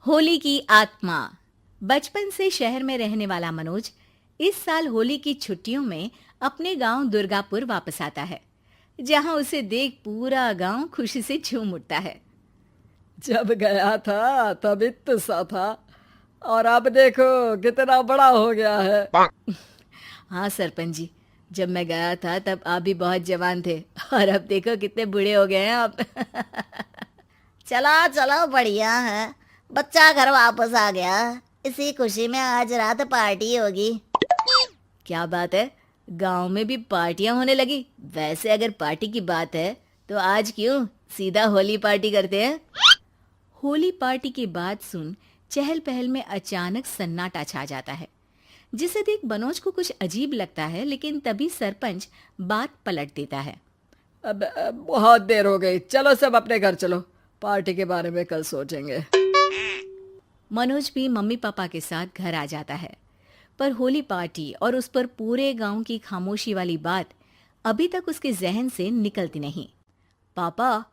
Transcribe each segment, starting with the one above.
होली की आत्मा। बचपन से शहर में रहने वाला मनोज इस साल होली की छुट्टियों में अपने गांव दुर्गापुर वापस आता है, जहां उसे देख पूरा गांव खुशी से झूम उठता है। जब गया था तब इतना सा था और अब देखो कितना बड़ा हो गया है। हाँ सरपंच जी, जब मैं गया था तब आप भी बहुत जवान थे और अब देखो कितने बूढ़े हो गए हैं आप। चलो चलो बढ़िया है। बच्चा घर वापस आ गया। इसी खुशी में आज रात पार्टी होगी। क्या बात है, गांव में भी पार्टियां होने लगी। वैसे अगर पार्टी की बात है तो आज क्यों सीधा होली पार्टी करते हैं। होली पार्टी की बात सुन चहल पहल में अचानक सन्नाटा छा जाता है, जिसे देख मनोज को कुछ अजीब लगता है, लेकिन तभी सरपंच बात पलट देता है। अब बहुत देर हो गई, चलो सब अपने घर चलो, पार्टी के बारे में कल सोचेंगे। मनोज भी मम्मी पापा के साथ घर आ जाता है, पर होली पार्टी और उस पर पूरे गांव की खामोशी वाली बात अभी तक उसके जहन से निकलती नहीं। पापा,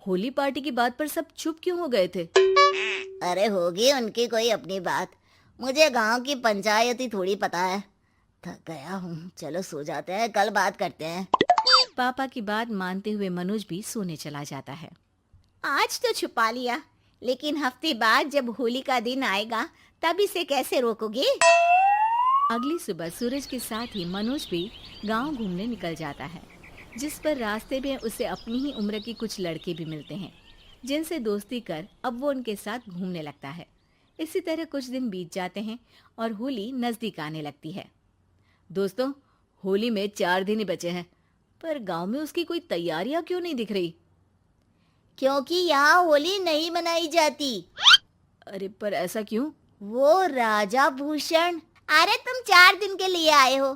होली पार्टी की बात पर सब चुप क्यों हो गए थे? अरे होगी उनकी कोई अपनी बात। मुझे गांव की पंचायत ही थोड़ी पता है। थक गया हूँ, चलो सो जाते हैं, कल बात करते हैं। पापा की बात मानते हुए मनोज भी सोने चला जाता है। आज तो छुपा लिया, लेकिन हफ्ते बाद जब होली का दिन आएगा तब इसे कैसे रोकोगे? अगली सुबह सूरज के साथ ही मनोज भी गांव घूमने निकल जाता है, जिस पर रास्ते में उसे अपनी ही उम्र के कुछ लड़के भी मिलते हैं, जिनसे दोस्ती कर अब वो उनके साथ घूमने लगता है। इसी तरह कुछ दिन बीत जाते हैं और होली नजदीक आने लगती है। दोस्तों, होली में 4 दिन ही बचे हैं, पर गांव में उसकी कोई तैयारियां क्यों नहीं दिख रही? क्योंकि यहाँ होली नहीं मनाई जाती। अरे पर ऐसा क्यों? वो राजा भूषण। अरे तुम 4 दिन के लिए आए हो,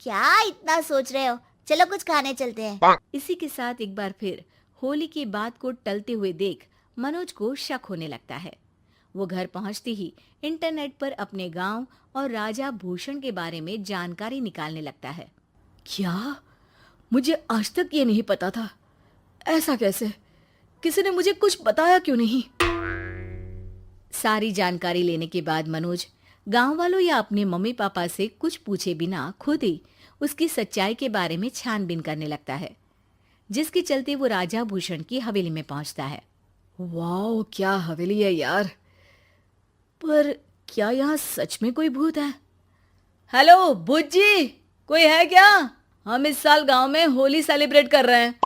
क्या इतना सोच रहे हो? चलो कुछ खाने चलते हैं। इसी के साथ एक बार फिर होली की बात को टलते हुए देख मनोज को शक होने लगता है। वो घर पहुंचते ही इंटरनेट पर अपने गांव और राजा भूषण के बारे में जानकारी निकालने लगता है। क्या? मुझे आज तक ये नहीं पता था। ऐसा कैसे? किसी ने मुझे कुछ बताया क्यों नहीं? सारी जानकारी लेने के बाद मनोज गांव वालों या अपने मम्मी पापा से कुछ पूछे बिना खुद ही उसकी सच्चाई के बारे में छानबीन करने लगता है, जिसके चलते वो राजा भूषण की हवेली में पहुंचता है। वाह, क्या हवेली है यार। पर क्या यहाँ सच में कोई भूत है? हेलो भूत जी, कोई है क्या? हम इस साल गांव में होली सेलिब्रेट कर रहे हैं,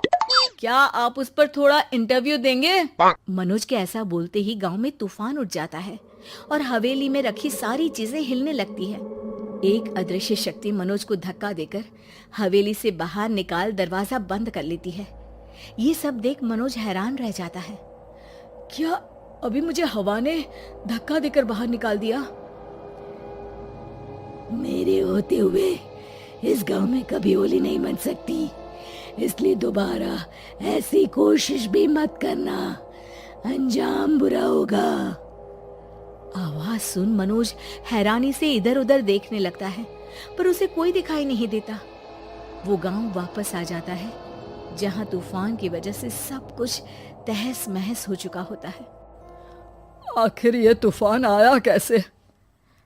क्या आप उस पर थोड़ा इंटरव्यू देंगे? मनोज के ऐसा बोलते ही गांव में तूफान उठ जाता है और हवेली में रखी सारी चीजें हिलने लगती है। एक अदृश्य शक्ति मनोज को धक्का देकर हवेली से बाहर निकाल दरवाजा बंद कर लेती है। ये सब देख मनोज हैरान रह जाता है। क्या अभी मुझे हवा ने धक्का देकर बाहर निकाल दिया? मेरे होते हुए इस गांव में कभी होली नहीं मन सकती, इसलिए दोबारा ऐसी कोशिश भी मत करना, अंजाम बुरा होगा। आवाज सुन मनोज हैरानी से इधर उधर देखने लगता है, पर उसे कोई दिखाई नहीं देता। वो गांव वापस आ जाता है, जहां तूफान की वजह से सब कुछ तहस महस हो चुका होता है। आखिर ये तूफान आया कैसे?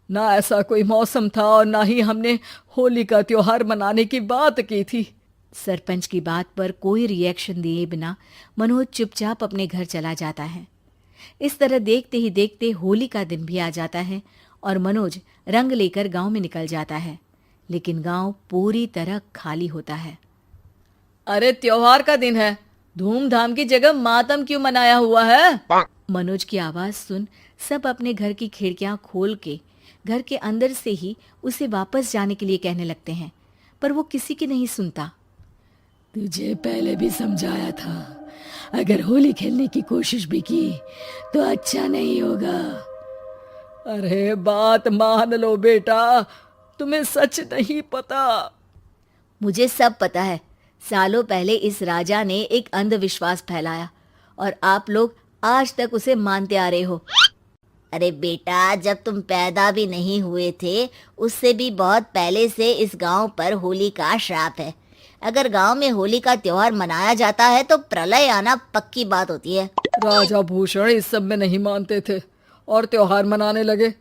ना ऐसा कोई मौसम था और ना ही हमने होली का त्योहार मनाने की बात की थी। सरपंच की बात पर कोई रिएक्शन दिए बिना मनोज चुपचाप अपने घर चला जाता है। इस तरह देखते ही देखते होली का दिन भी आ जाता है और मनोज रंग लेकर गांव में निकल जाता है, लेकिन गांव पूरी तरह खाली होता है। अरे त्योहार का दिन है, धूमधाम की जगह मातम क्यों मनाया हुआ है? मनोज की आवाज सुन सब अपने घर की खिड़कियां खोल के घर के अंदर से ही उसे वापस जाने के लिए कहने लगते हैं, पर वो किसी की नहीं सुनता। तुझे पहले भी समझाया था, अगर होली खेलने की कोशिश भी की तो अच्छा नहीं होगा। अरे बात मान लो बेटा, तुम्हें सच नहीं पता। मुझे सब पता है। सालों पहले इस राजा ने एक अंधविश्वास फैलाया और आप लोग आज तक उसे मानते आ रहे हो। अरे बेटा, जब तुम पैदा भी नहीं हुए थे उससे भी बहुत पहले से इस गांव पर होली का श्राप है। अगर गांव में होली का त्योहार मनाया जाता है तो प्रलय आना पक्की बात होती है। राजा भूषण इस सब में नहीं मानते थे और त्योहार मनाने लगे,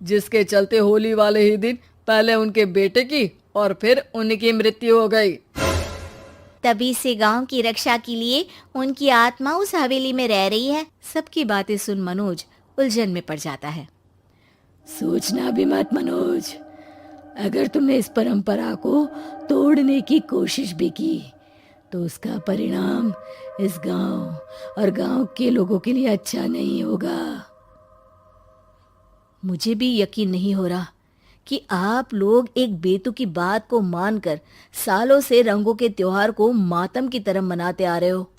जिसके चलते होली वाले ही दिन पहले उनके बेटे की और फिर उनकी मृत्यु हो गई। तभी से गांव की रक्षा के लिए उनकी आत्मा उस हवेली में रह रही है। सबकी बातें सुन मनोज उलझन में पड़ जाता है। सोचना भी मत मनोज, अगर तुमने इस परंपरा को तोड़ने की कोशिश भी की तो उसका परिणाम इस गांव और गांव के लोगों के लिए अच्छा नहीं होगा। मुझे भी यकीन नहीं हो रहा कि आप लोग एक बेतुकी बात को मानकर सालों से रंगों के त्योहार को मातम की तरह मनाते आ रहे हो।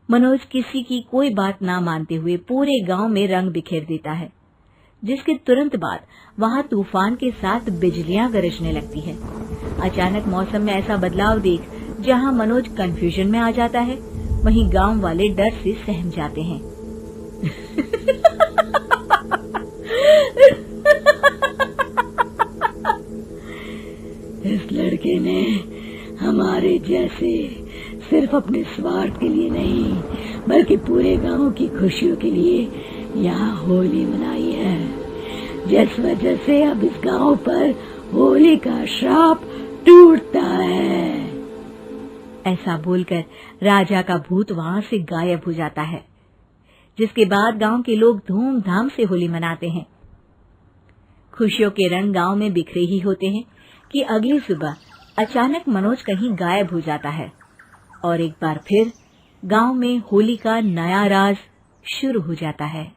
मनोज किसी की कोई बात ना मानते हुए पूरे गांव में रंग बिखेर देता है, जिसके तुरंत बाद वहां तूफान के साथ बिजलियां गरजने लगती है। अचानक मौसम में ऐसा बदलाव देख जहां मनोज कंफ्यूजन में आ जाता है, वहीं गांव वाले डर से सहम जाते हैं। इस लड़के ने हमारे जैसे सिर्फ अपने स्वार्थ के लिए नहीं बल्कि पूरे गांव की खुशियों के लिए यहाँ होली मनाई है, जिस वजह से अब इस गांव पर होली का श्राप टूटता है। ऐसा बोलकर राजा का भूत वहां से गायब हो जाता है, जिसके बाद गांव के लोग धूमधाम से होली मनाते हैं। खुशियों के रंग गांव में बिखरे ही होते हैं कि अगली सुबह अचानक मनोज कहीं गायब हो जाता है और एक बार फिर गांव में होली का नया राज शुरू हो जाता है।